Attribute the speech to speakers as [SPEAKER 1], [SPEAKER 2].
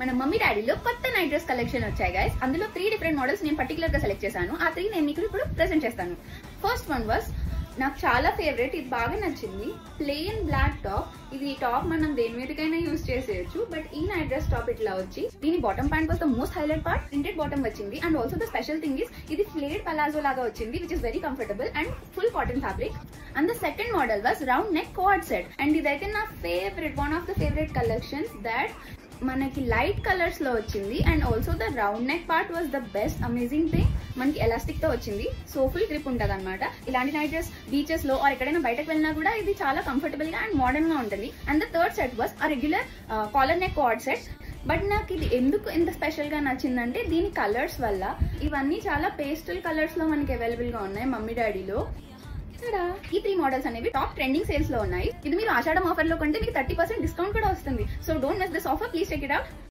[SPEAKER 1] మన మమ్మీ డాడీలో కొత్త night dress collection వచ్చాయి గైస్. అందులో 3 డిఫరెంట్ మోడల్స్ నేను పర్టికులర్ గా సెలెక్ట్ చేశాను. ఆ 3 నేను మీకు ఇప్పుడు ప్రెజెంట్ చేస్తాను. ఫస్ట్ వన్ వాస్ నాకు చాలా ఫేవరెట్, ఇది బాగా నచ్చింది. Plain black top. ఇది టాప్ మనం దేని మీదకైనా యూజ్ చేసేయచ్చు, బట్ ఈ నైట్ డ్రెస్ టాప్ ఇట్లా వచ్చి దీని bottom pant was the most highlight part. Printed bottom వచ్చింది and also the special thing is ఇది ఫ్లేడ్ పలాజో లాగా వచ్చింది, which is very comfortable and full cotton fabric. And the second model was round neck coord set. And ఇదైతే నా favourite, one of the favourite collections that మనకి light colours లో వచ్చింది. And also the round neck part was the best amazing thing. మనకి elastic తో వచ్చింది, so full grip ఉంటుంది అనమాట. ఇలాంటి నైట్ డ్రెస్ బీచెస్ లో ఆర్ ఎక్కడైనా బయటకు వెళ్ళినా కూడా ఇది చాలా కంఫర్టబుల్ గా అండ్ మోడర్న్ గా ఉంటుంది. And the third set was ఆ regular collar neck coord set. But నాకు ఇది ఎందుకు ఎంత స్పెషల్ గా నచ్చిందంటే దీని కలర్స్ వల్ల. ఇవన్నీ చాలా పేస్టల్ కలర్స్ లో మనకి అవైలబుల్ గా ఉన్నాయి మమ్మీ డాడీలో. ఈ 3 మోడల్స్ అనేవి టాప్ ట్రెండింగ్ సేల్స్ లో ఉన్నాయి. ఇది మీరు ఆషాఢం ఆఫర్ లో కొంటే మీకు 30% డిస్కౌంట్ కూడా వస్తుంది. So don't miss this offer, please check it out.